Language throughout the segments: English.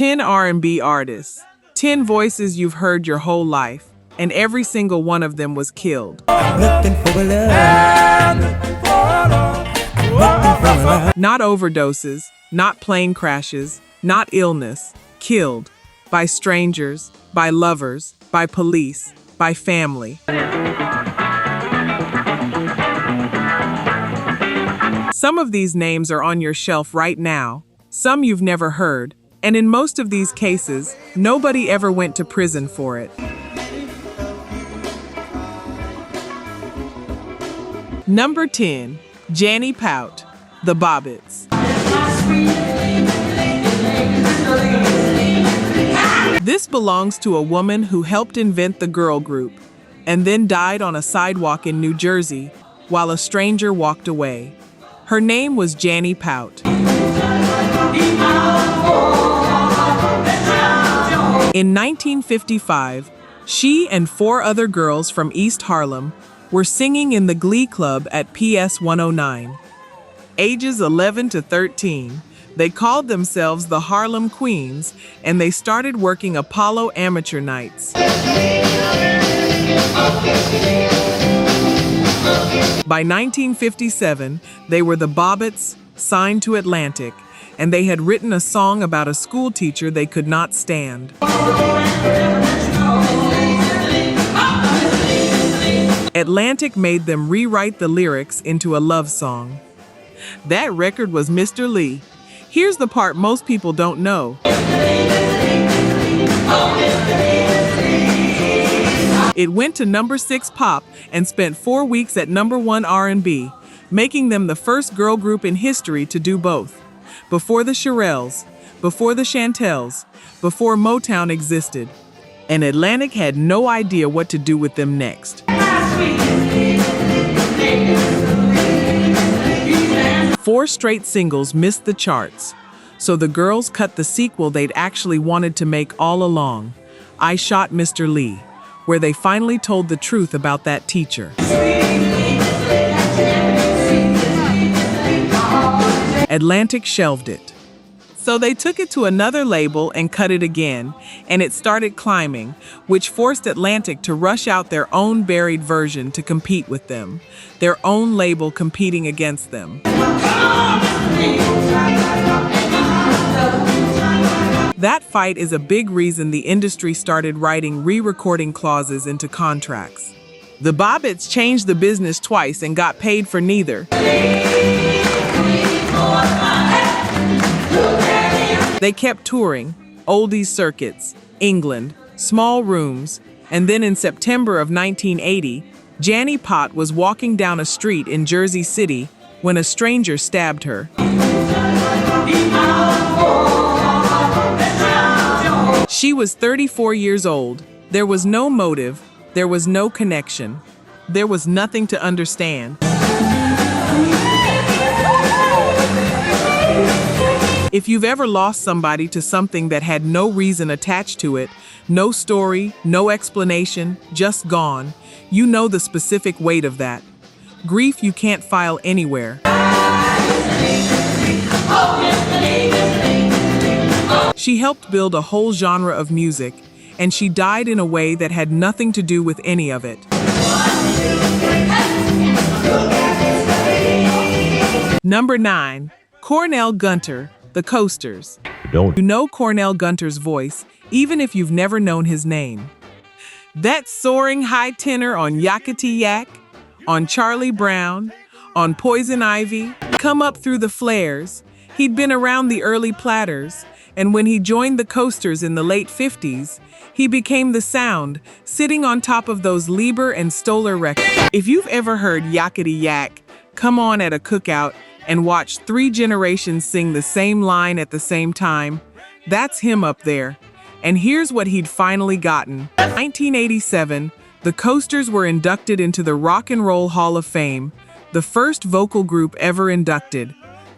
10 R&B artists, 10 voices you've heard your whole life, and every single one of them was killed. Looking for love. Not overdoses, not plane crashes, not illness, killed by strangers, by lovers, by police, by family. Some of these names are on your shelf right now, some you've never heard, and in most of these cases, nobody ever went to prison for it. Number 10, Jannie Pought, The Bobbits. This belongs to a woman who helped invent the girl group and then died on a sidewalk in New Jersey while a stranger walked away. Her name was Jannie Pought. In 1955, she and 4 other girls from East Harlem were singing in the Glee Club at PS 109. Ages 11 to 13, they called themselves the Harlem Queens, and they started working Apollo amateur nights. By 1957, they were the Bobbits, signed to Atlantic, and they had written a song about a school teacher they could not stand. Atlantic made them rewrite the lyrics into a love song. That record was Mr. Lee. Here's the part most people don't know. It went to number 6 pop and spent 4 weeks at number 1 R&B, making them the first girl group in history to do both. Before the Shirelles, before the Chantels, before Motown existed, and Atlantic had no idea what to do with them next. 4 straight singles missed the charts, so the girls cut the sequel they'd actually wanted to make all along, I Shot Mr. Lee, where they finally told the truth about that teacher. Atlantic shelved it. So they took it to another label and cut it again, and it started climbing, which forced Atlantic to rush out their own buried version to compete with them, their own label competing against them. That fight is a big reason the industry started writing re-recording clauses into contracts. The Bobbits changed the business twice and got paid for neither. They kept touring, oldies circuits, England, small rooms, and then in September of 1980, Jannie Pought was walking down a street in Jersey City when a stranger stabbed her. She was 34 years old. There was no motive, there was no connection, there was nothing to understand. If you've ever lost somebody to something that had no reason attached to it, no story, no explanation, just gone, you know the specific weight of that. Grief you can't file anywhere. She helped build a whole genre of music, and she died in a way that had nothing to do with any of it. Number 9, Cornell Gunter, The Coasters. You know Cornell Gunter's voice, even if you've never known his name. That soaring high tenor on Yakety Yak, on Charlie Brown, on Poison Ivy, Come Up Through the Flares. He'd been around the early Platters, and when he joined the Coasters in the late 50s, he became the sound, sitting on top of those Lieber and Stoller records. If you've ever heard Yakety Yak come on at a cookout and watch 3 generations sing the same line at the same time, that's him up there. And here's what he'd finally gotten. In 1987, the Coasters were inducted into the Rock and Roll Hall of Fame, the first vocal group ever inducted.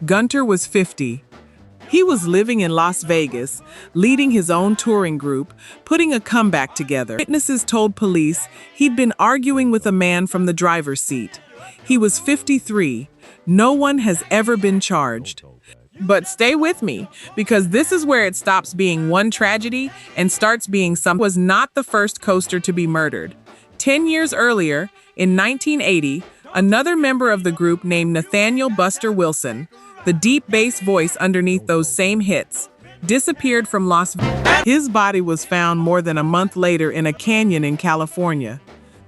Gunter was 50. He was living in Las Vegas, leading his own touring group, putting a comeback together. Witnesses told police he'd been arguing with a man from the driver's seat. He was 53. No one has ever been charged. But stay with me, because this is where it stops being one tragedy and starts being something. Was not the first coaster to be murdered. 10 years earlier, in 1980, another member of the group named Nathaniel Buster Wilson, the deep bass voice underneath those same hits, disappeared from Las Vegas. His body was found more than a month later in a canyon in California.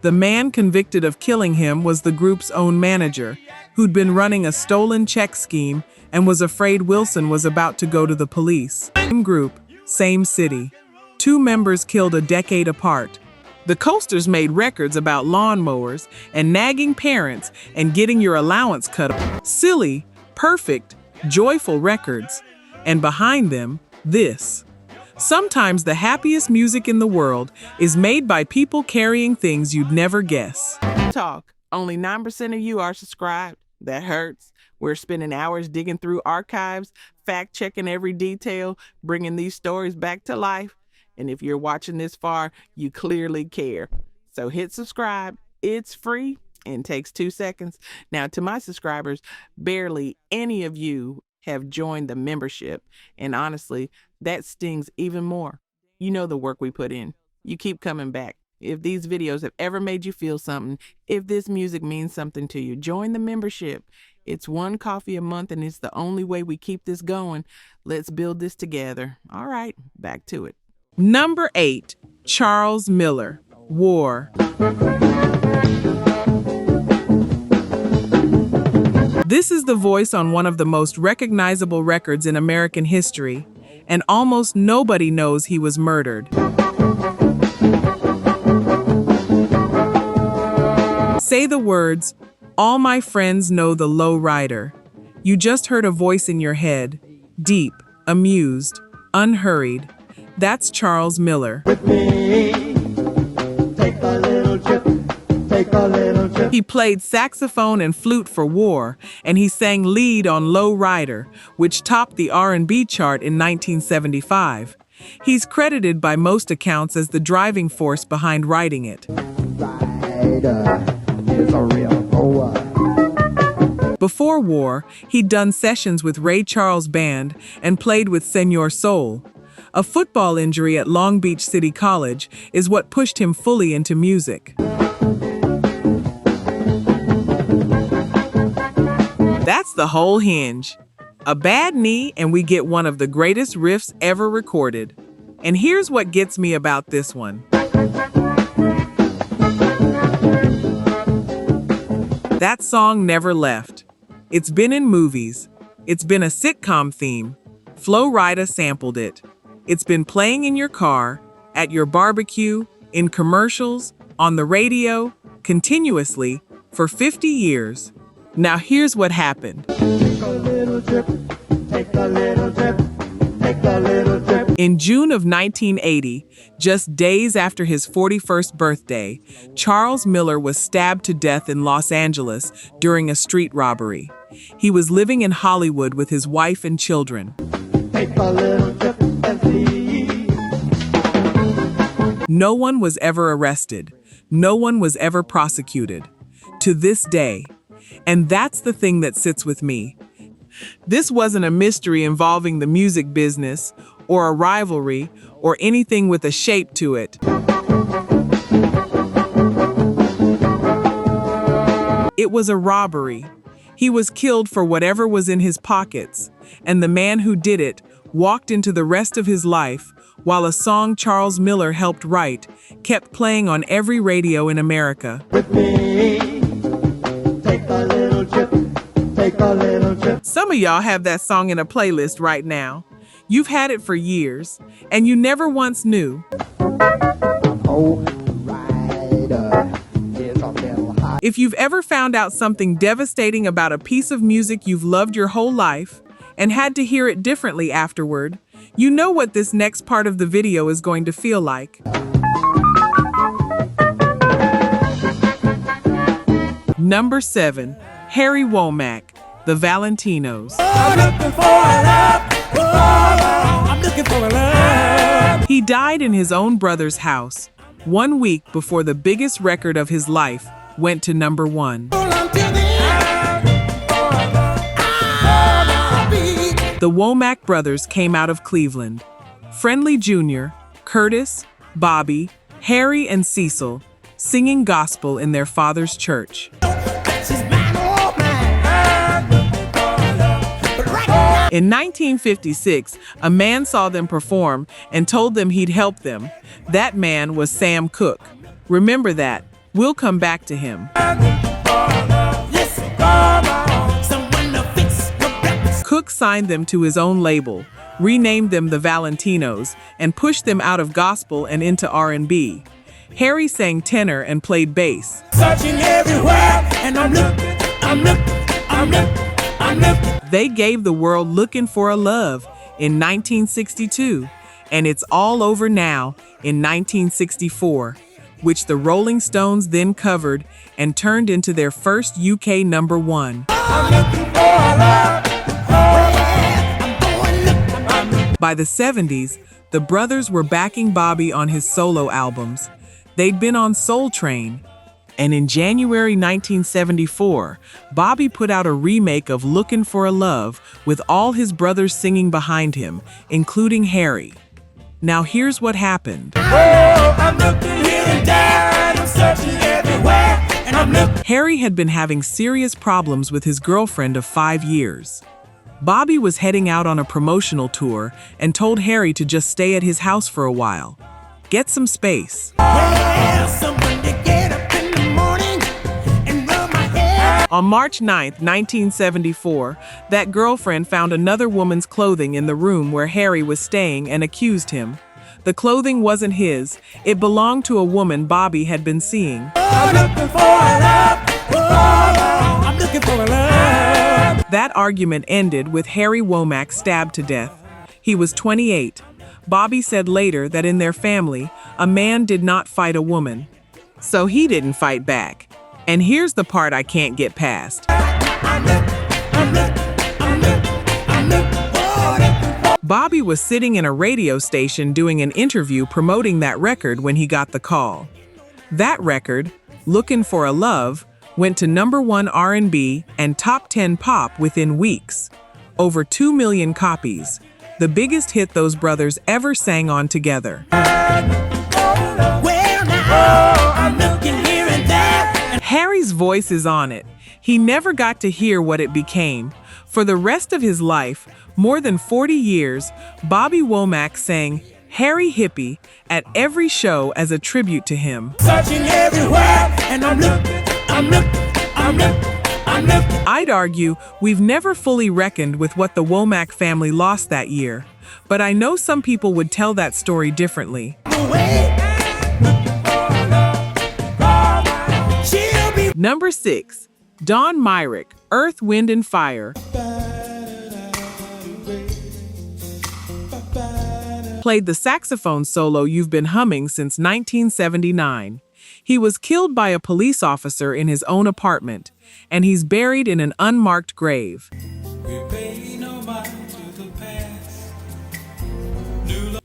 The man convicted of killing him was the group's own manager, who'd been running a stolen check scheme and was afraid Wilson was about to go to the police. Same group, same city. Two members killed a decade apart. The Coasters made records about lawnmowers and nagging parents and getting your allowance cut off. Silly, perfect, joyful records. And behind them, this. Sometimes the happiest music in the world is made by people carrying things you'd never guess. Talk. Only 9% of you are subscribed. That hurts. We're spending hours digging through archives, fact-checking every detail, bringing these stories back to life. And if you're watching this far, you clearly care. So hit subscribe. It's free and takes 2 seconds. Now, to my subscribers, barely any of you have joined the membership. And honestly, that stings even more. You know the work we put in. You keep coming back. If these videos have ever made you feel something, if this music means something to you, join the membership. It's $1 coffee a month, and it's the only way we keep this going. Let's build this together. All right, back to it. Number 8, Charles Miller, War. This is the voice on one of the most recognizable records in American history, and almost nobody knows he was murdered. Say the words, "All my friends know the low rider." You just heard a voice in your head, deep, amused, unhurried. That's Charles Miller. With me, take a little trip, take a little trip. He played saxophone and flute for War, and he sang lead on Low Rider, which topped the R&B chart in 1975. He's credited by most accounts as the driving force behind writing it. Rider is a real goer. Before War, he'd done sessions with Ray Charles Band and played with Senor Soul. A football injury at Long Beach City College is what pushed him fully into music. That's the whole hinge. A bad knee and we get one of the greatest riffs ever recorded. And here's what gets me about this one. That song never left. It's been in movies. It's been a sitcom theme. Flo Rida sampled it. It's been playing in your car, at your barbecue, in commercials, on the radio, continuously, for 50 years. Now here's what happened. Take a little trip, take a little trip, take a little trip. In June of 1980, just days after his 41st birthday, Charles Miller was stabbed to death in Los Angeles during a street robbery. He was living in Hollywood with his wife and children. Take a little trip and see. No one was ever arrested. No one was ever prosecuted. To this day. And that's the thing that sits with me. This wasn't a mystery involving the music business, or a rivalry, or anything with a shape to it. It was a robbery. He was killed for whatever was in his pockets, and the man who did it walked into the rest of his life while a song Charles Miller helped write kept playing on every radio in America. With me, take a little trip, take a little trip. Some of y'all have that song in a playlist right now. You've had it for years, and you never once knew. Oh, rider is a little high. If you've ever found out something devastating about a piece of music you've loved your whole life and had to hear it differently afterward, you know what this next part of the video is going to feel like. Number 7, Harry Womack, the Valentinos. I'm looking for a love. I'm looking for a love. He died in his own brother's house, 1 week before the biggest record of his life went to number 1. The Womack brothers came out of Cleveland. Friendly Jr., Curtis, Bobby, Harry, and Cecil, singing gospel in their father's church. In 1956, a man saw them perform and told them he'd help them. That man was Sam Cooke. Remember that. We'll come back to him. Cooke signed them to his own label, renamed them the Valentinos, and pushed them out of gospel and into R&B. Harry sang tenor and played bass. Searching everywhere, and I'm looking. They gave the world Looking for a Love in 1962, and It's All Over Now in 1964, which the Rolling Stones then covered and turned into their first UK number one. By the 70s, the brothers were backing Bobby on his solo albums. They'd been on Soul Train, and in January 1974, Bobby put out a remake of Looking for a Love with all his brothers singing behind him, including Harry. Now here's what happened. I'm looking here and there, and I'm searching everywhere, and I'm looking. Harry had been having serious problems with his girlfriend of 5 years. Bobby was heading out on a promotional tour and told Harry to just stay at his house for a while. Get some space. On March 9, 1974, that girlfriend found another woman's clothing in the room where Harry was staying and accused him. The clothing wasn't his. It belonged to a woman Bobby had been seeing. I'm looking for a love. I'm looking for a love. That argument ended with Harry Womack stabbed to death. He was 28. Bobby said later that in their family, a man did not fight a woman. So he didn't fight back. And here's the part I can't get past. Bobby was sitting in a radio station doing an interview promoting that record when he got the call. That record, Looking for a Love, went to #1 R&B and top 10 pop within weeks. Over 2 million copies. The biggest hit those brothers ever sang on together. Harry's voice is on it. He never got to hear what it became. For the rest of his life, more than 40 years, Bobby Womack sang Harry Hippie at every show as a tribute to him. Searching everywhere, and I'm looking. I'd argue we've never fully reckoned with what the Womack family lost that year, but I know some people would tell that story differently. Number 6, Don Myrick, Earth, Wind and Fire. Played the saxophone solo you've been humming since 1979. He was killed by a police officer in his own apartment, and he's buried in an unmarked grave.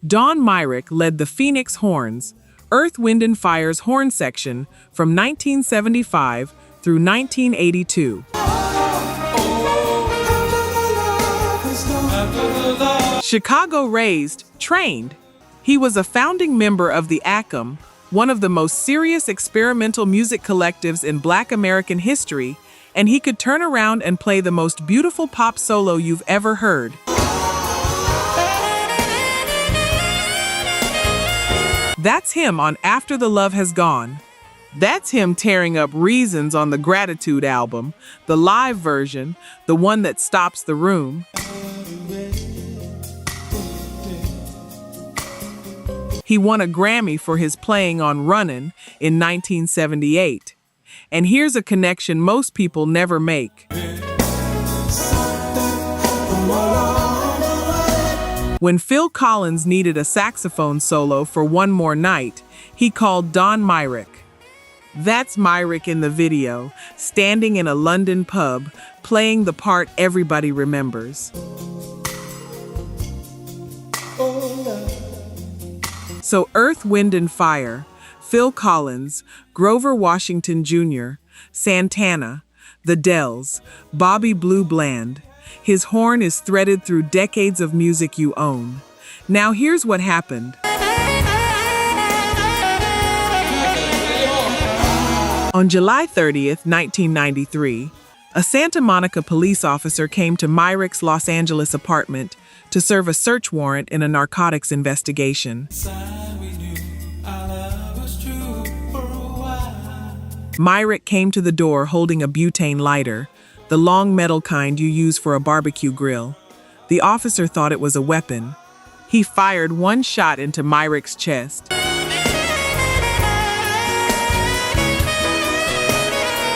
Don Myrick led the Phoenix Horns, Earth, Wind and Fire's horn section, from 1975 through 1982. Chicago-raised, trained, he was a founding member of the ACM, one of the most serious experimental music collectives in Black American history, and he could turn around and play the most beautiful pop solo you've ever heard. That's him on After the Love Has Gone. That's him tearing up Reasons on the Gratitude album, the live version, the one that stops the room. He won a Grammy for his playing on Runnin' in 1978. And here's a connection most people never make. When Phil Collins needed a saxophone solo for One More Night, he called Don Myrick. That's Myrick in the video, standing in a London pub, playing the part everybody remembers. So Earth, Wind and Fire, Phil Collins, Grover Washington Jr., Santana, The Dells, Bobby Blue Bland, His horn is threaded through decades of music you own. Now here's what happened. On July 30th, 1993, a Santa Monica police officer came to Myrick's Los Angeles apartment to serve a search warrant in a narcotics investigation. Myrick came to the door holding a butane lighter, the long metal kind you use for a barbecue grill. The officer thought it was a weapon. He fired one shot into Myrick's chest.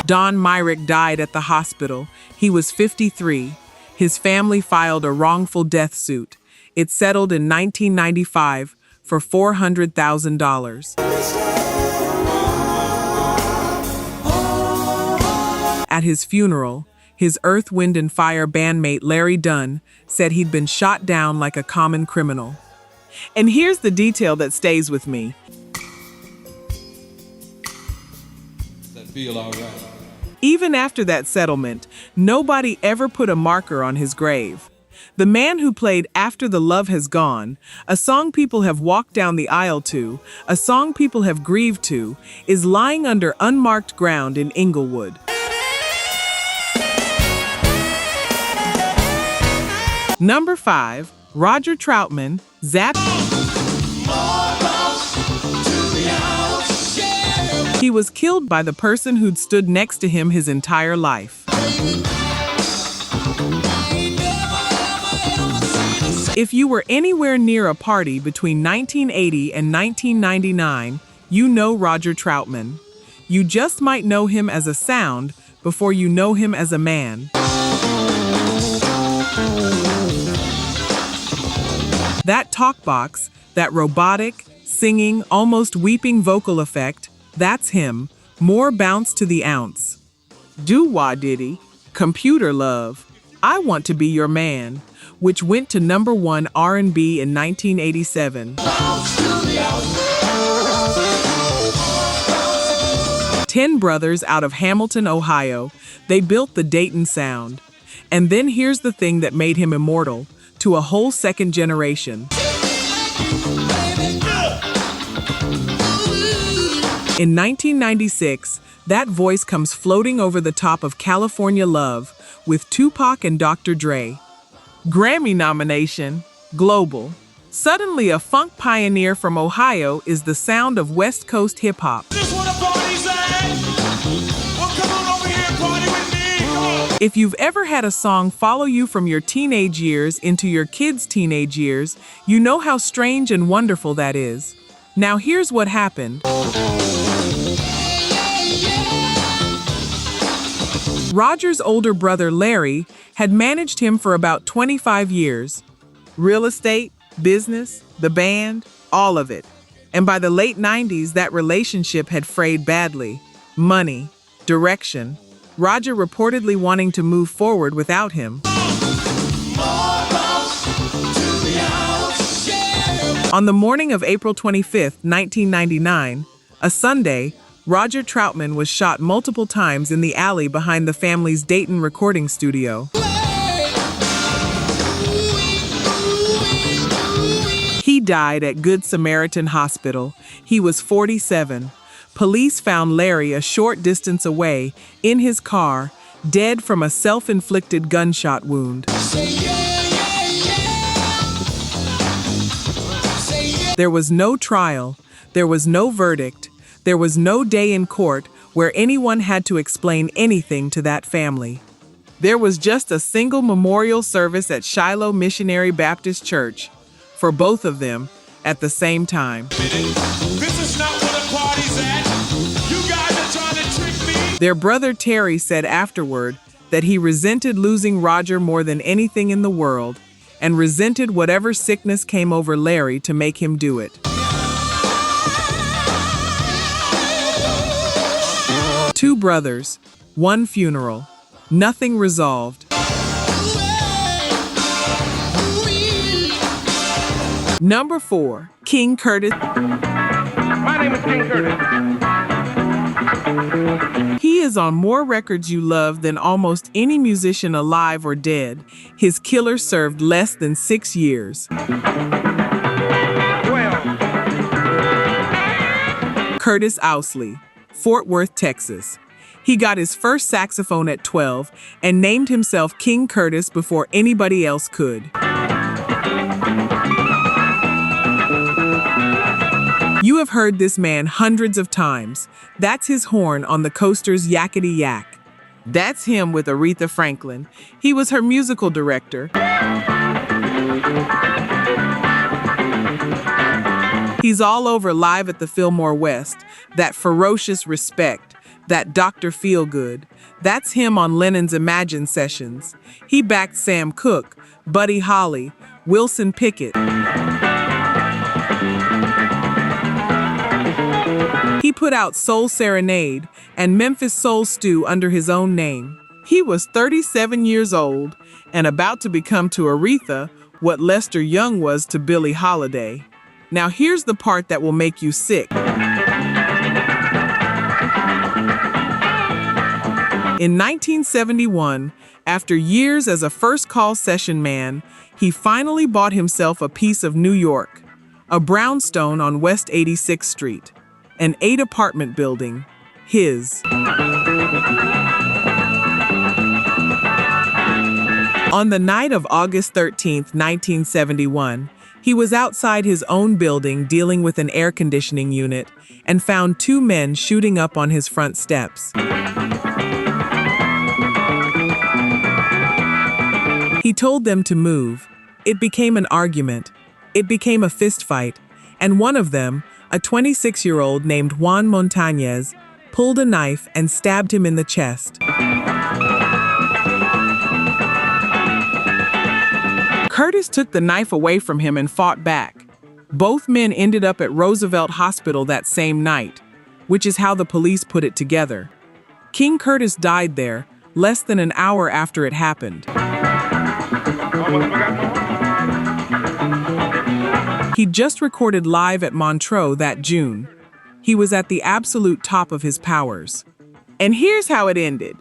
Don Myrick died at the hospital. He was 53. His family filed a wrongful death suit. It settled in 1995 for $400,000. At his funeral, his Earth, Wind and Fire bandmate Larry Dunn said he'd been shot down like a common criminal. And here's the detail that stays with me. Does that feel all right? Even after that settlement, nobody ever put a marker on his grave. The man who played After the Love Has Gone, a song people have walked down the aisle to, a song people have grieved to, is lying under unmarked ground in Inglewood. Number 5, Roger Troutman, Zap. He was killed by the person who'd stood next to him his entire life. If you were anywhere near a party between 1980 and 1999, you know Roger Troutman. You just might know him as a sound before you know him as a man. That talk box, that robotic, singing, almost weeping vocal effect, that's him. More bounce to the ounce. Doo-wah ditty, Computer Love, I Want to Be Your Man, which went to number 1 R&B in 1987. 10 brothers out of Hamilton, Ohio, they built the Dayton sound. And then here's the thing that made him immortal to a whole second generation. In 1996, that voice comes floating over the top of California Love with Tupac and Dr. Dre. Grammy nomination, global. Suddenly a funk pioneer from Ohio is the sound of West Coast hip-hop. If you've ever had a song follow you from your teenage years into your kids' teenage years, you know how strange and wonderful that is. Now here's what happened. Roger's older brother Larry had managed him for about 25 years. Real estate, business, the band, all of it. And by the late 90s, that relationship had frayed badly. Money, direction, Roger reportedly wanting to move forward without him. On the morning of April 25, 1999, a Sunday, Roger Troutman was shot multiple times in the alley behind the family's Dayton recording studio. He died at Good Samaritan Hospital. He was 47. Police found Larry a short distance away, in his car, dead from a self-inflicted gunshot wound. There was no trial. There was no verdict. There was no day in court where anyone had to explain anything to that family. There was just a single memorial service at Shiloh Missionary Baptist Church for both of them at the same time. This is not where the party's at. You guys are trying to trick me. Their brother Terry said afterward that he resented losing Roger more than anything in the world and resented whatever sickness came over Larry to make him do it. Two brothers, one funeral, nothing resolved. Number 4, King Curtis. My name is King Curtis. He is on more records you love than almost any musician alive or dead. His killer served less than 6 years. Curtis Ousley, Fort Worth, Texas. He got his first saxophone at 12 and named himself King Curtis before anybody else could. You have heard this man hundreds of times. That's his horn on the Coasters' Yakety Yak. That's him with Aretha Franklin. He was her musical director. He's all over Live at the Fillmore West. That ferocious respect. That Dr. Feelgood. That's him on Lennon's Imagine sessions. He backed Sam Cooke, Buddy Holly, Wilson Pickett. He put out Soul Serenade and Memphis Soul Stew under his own name. He was 37 years old and about to become to Aretha what Lester Young was to Billie Holiday. Now here's the part that will make you sick. In 1971, after years as a first-call session man, he finally bought himself a piece of New York, a brownstone on West 86th Street. An 8-apartment building, his. On the night of August 13th, 1971, he was outside his own building dealing with an air conditioning unit and found 2 men shooting up on his front steps. He told them to move. It became an argument. It became a fistfight, and one of them, a 26-year-old named Juan Montañez, pulled a knife and stabbed him in the chest. Curtis took the knife away from him and fought back. Both men ended up at Roosevelt Hospital that same night, which is how the police put it together. King Curtis died there less than an hour after it happened. He just recorded live at Montreux that June. He was at the absolute top of his powers. And here's how it ended.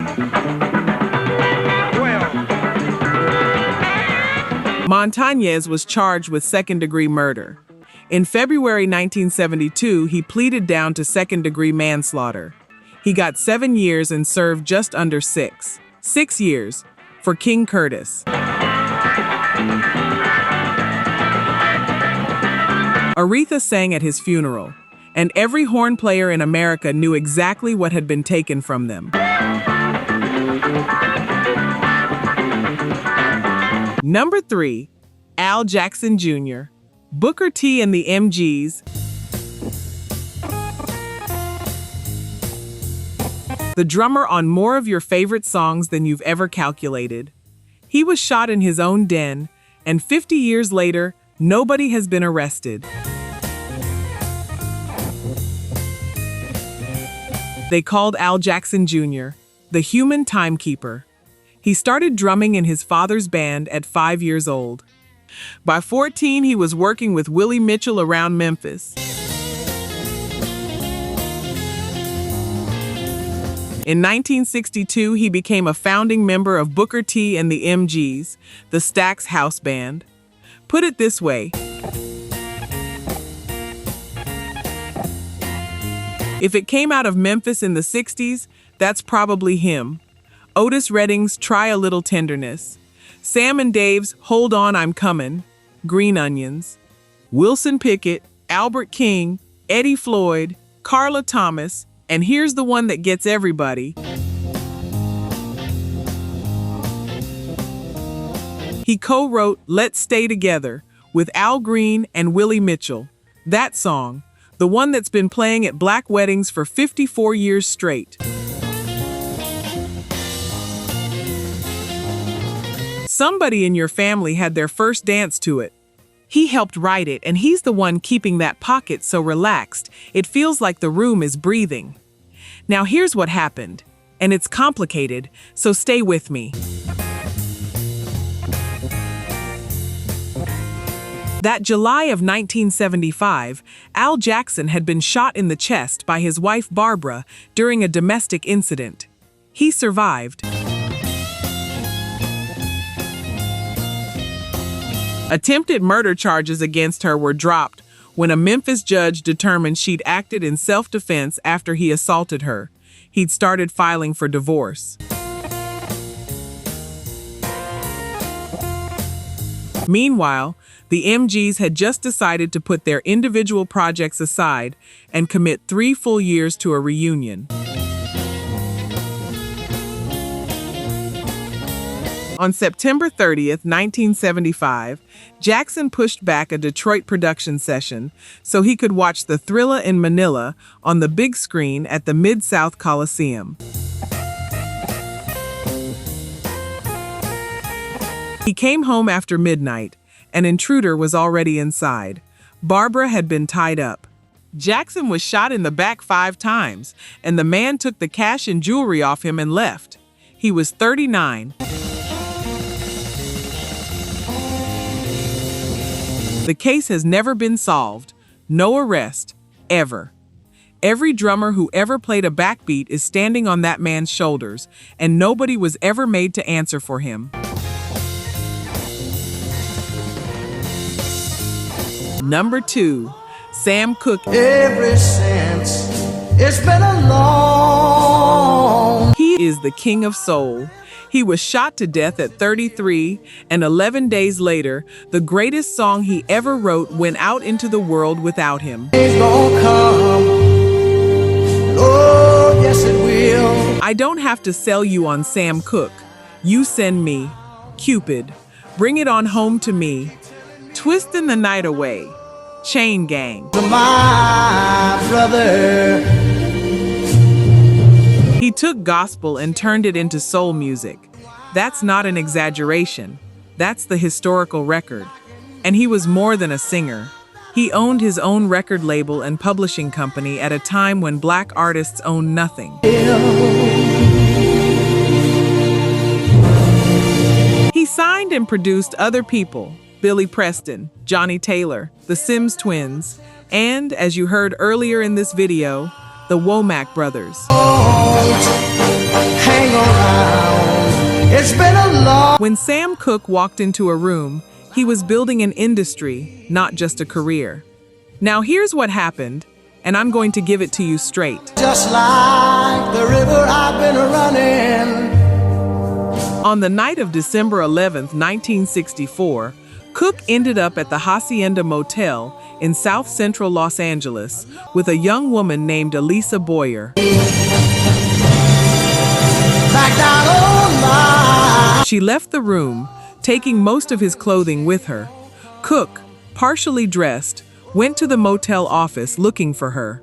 Montañez was charged with second-degree murder. In February 1972, he pleaded down to second-degree manslaughter. He got 7 years and served just under 6. 6 years for King Curtis. Aretha sang at his funeral, and every horn player in America knew exactly what had been taken from them. Number 3, Al Jackson Jr., Booker T and the MGs. The drummer on more of your favorite songs than you've ever calculated. He was shot in his own den, and 50 years later, nobody has been arrested. They called Al Jackson Jr. the human timekeeper. He started drumming in his father's band at 5 years old. By 14, he was working with Willie Mitchell around Memphis. In 1962, he became a founding member of Booker T and the MGs, the Stax House Band. Put it this way. If it came out of Memphis in the 60s, that's probably him. Otis Redding's Try a Little Tenderness. Sam and Dave's Hold On, I'm Coming. Green Onions. Wilson Pickett, Albert King, Eddie Floyd, Carla Thomas, and here's the one that gets everybody. He co-wrote Let's Stay Together with Al Green and Willie Mitchell. That song, the one that's been playing at black weddings for 54 years straight. Somebody in your family had their first dance to it. He helped write it, and he's the one keeping that pocket so relaxed, it feels like the room is breathing. Now here's what happened, and it's complicated, so stay with me. That July of 1975, Al Jackson had been shot in the chest by his wife Barbara during a domestic incident. He survived. Attempted murder charges against her were dropped when a Memphis judge determined she'd acted in self-defense after he assaulted her. He'd started filing for divorce. Meanwhile, the MGs had just decided to put their individual projects aside and commit 3 full years to a reunion. On September 30th, 1975, Jackson pushed back a Detroit production session so he could watch the Thrilla in Manila on the big screen at the Mid-South Coliseum. He came home after midnight. An intruder was already inside. Barbara had been tied up. Jackson was shot in the back 5 times, and the man took the cash and jewelry off him and left. He was 39. The case has never been solved. No arrest, ever. Every drummer who ever played a backbeat is standing on that man's shoulders, and nobody was ever made to answer for him. Number 2, Sam Cooke. Ever since it's been a long. He is the king of soul. He was shot to death at 33, and 11 days later, the greatest song he ever wrote went out into the world without him. It's gonna come. Oh, yes it will. I don't have to sell you on Sam Cooke. You send me. Cupid. Bring it on home to me. Twisting the night away. Chain Gang. My brother. He took gospel and turned it into soul music. That's not an exaggeration. That's the historical record. And he was more than a singer. He owned his own record label and publishing company at a time when black artists owned nothing. He signed and produced other people, Billy Preston, Johnny Taylor, the Sims Twins, and, as you heard earlier in this video, the Womack brothers. Hang around. It's been a long. When Sam Cooke walked into a room, he was building an industry, not just a career. Now here's what happened, and I'm going to give it to you straight. Just like the river I've been running. On the night of December 11th, 1964, Cooke ended up at the Hacienda Motel in South Central Los Angeles with a young woman named Elisa Boyer. Back down on my. She left the room, taking most of his clothing with her. Cooke, partially dressed, went to the motel office looking for her.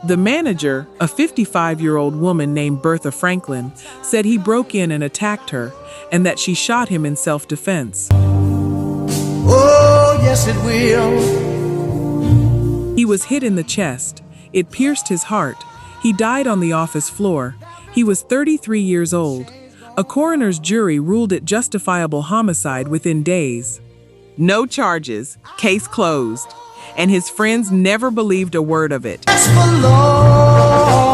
The manager, a 55-year-old woman named Bertha Franklin, said he broke in and attacked her and that she shot him in self-defense. Oh, yes it will. He was hit in the chest. It pierced his heart. He died on the office floor. He was 33 years old. A coroner's jury ruled it justifiable homicide within days. No charges, case closed, and his friends never believed a word of it. It's for long.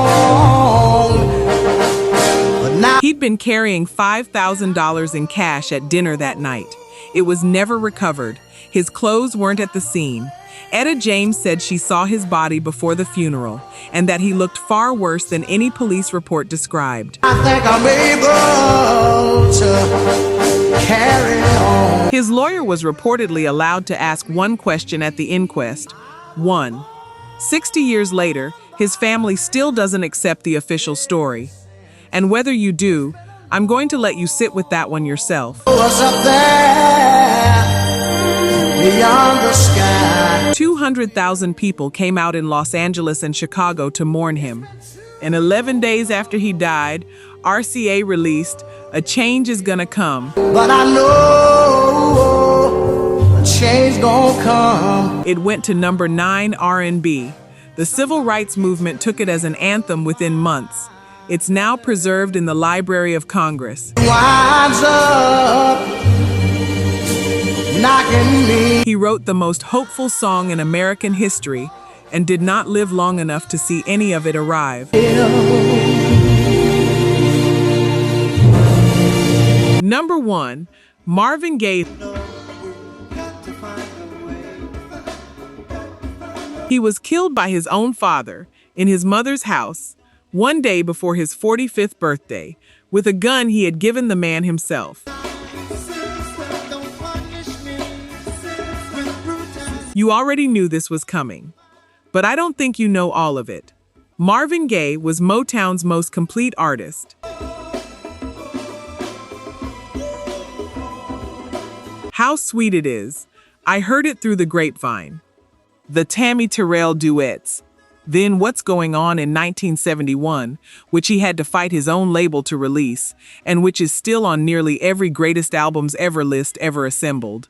But now He'd been carrying $5,000 in cash at dinner that night. It was never recovered. His clothes weren't at the scene. Etta James said she saw his body before the funeral and that he looked far worse than any police report described. I think I'm able to carry on. His lawyer was reportedly allowed to ask one question at the inquest. 1. 60 years later, his family still doesn't accept the official story. And whether you do, I'm going to let you sit with that one yourself. What's up there beyond the sky? 200,000 people came out in Los Angeles and Chicago to mourn him. And 11 days after he died, RCA released A Change Is Gonna Come. But I know a change gonna come. It went to number 9 R&B. The civil rights movement took it as an anthem within months. It's now preserved in the Library of Congress. Winds up knocking me. He wrote the most hopeful song in American history and did not live long enough to see any of it arrive. Number 1. Marvin Gaye. He was killed by his own father in his mother's house one day before his 45th birthday with a gun he had given the man himself. You already knew this was coming, but I don't think you know all of it. Marvin Gaye was Motown's most complete artist. How Sweet It Is, I Heard It Through the Grapevine. The Tammy Terrell duets. Then What's Going On in 1971, which he had to fight his own label to release, and which is still on nearly every greatest albums ever list ever assembled.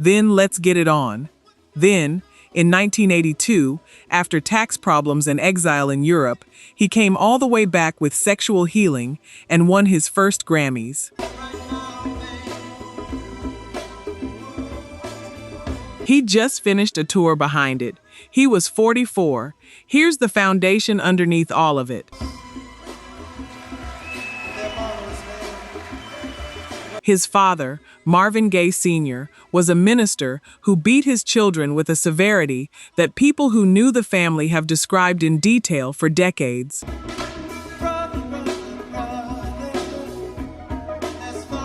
Then Let's Get It On. Then, in 1982, after tax problems and exile in Europe, he came all the way back with Sexual Healing and won his first Grammys. He just finished a tour behind it. He was 44. Here's the foundation underneath all of it. His father, Marvin Gaye Sr., was a minister who beat his children with a severity that people who knew the family have described in detail for decades.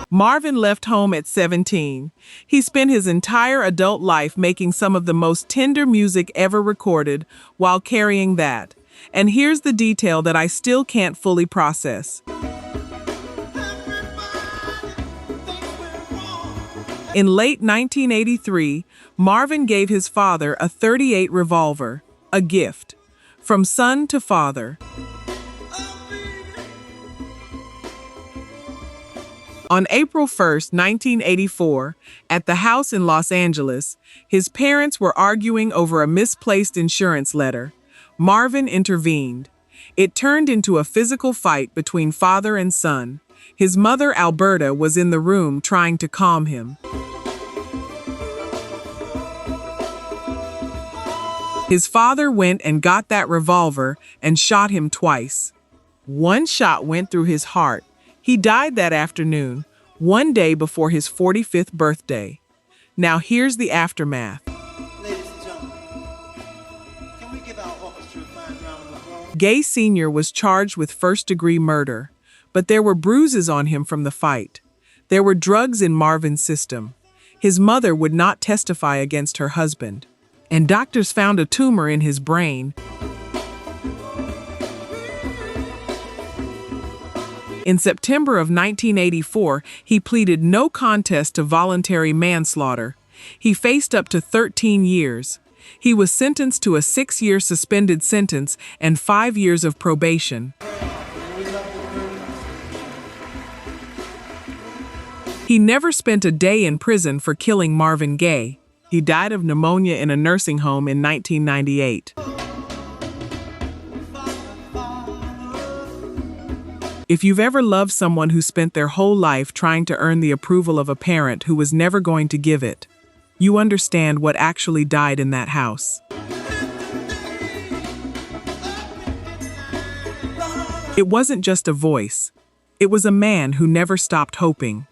Marvin left home at 17. He spent his entire adult life making some of the most tender music ever recorded while carrying that. And here's the detail that I still can't fully process. In late 1983, Marvin gave his father a .38 revolver, a gift, from son to father. On April 1, 1984, at the house in Los Angeles, his parents were arguing over a misplaced insurance letter. Marvin intervened. It turned into a physical fight between father and son. His mother, Alberta, was in the room trying to calm him. His father went and got that revolver and shot him twice. One shot went through his heart. He died that afternoon, one day before his 45th birthday. Now here's the aftermath. Ladies and gentlemen, can we give our orchestra a fine round of applause? Gaye Sr. was charged with first-degree murder, but there were bruises on him from the fight. There were drugs in Marvin's system. His mother would not testify against her husband, and doctors found a tumor in his brain. In September of 1984, he pleaded no contest to voluntary manslaughter. He faced up to 13 years. He was sentenced to a 6-year suspended sentence and 5 years of probation. He never spent a day in prison for killing Marvin Gaye. He died of pneumonia in a nursing home in 1998. If you've ever loved someone who spent their whole life trying to earn the approval of a parent who was never going to give it, you understand what actually died in that house. It wasn't just a voice. It was a man who never stopped hoping.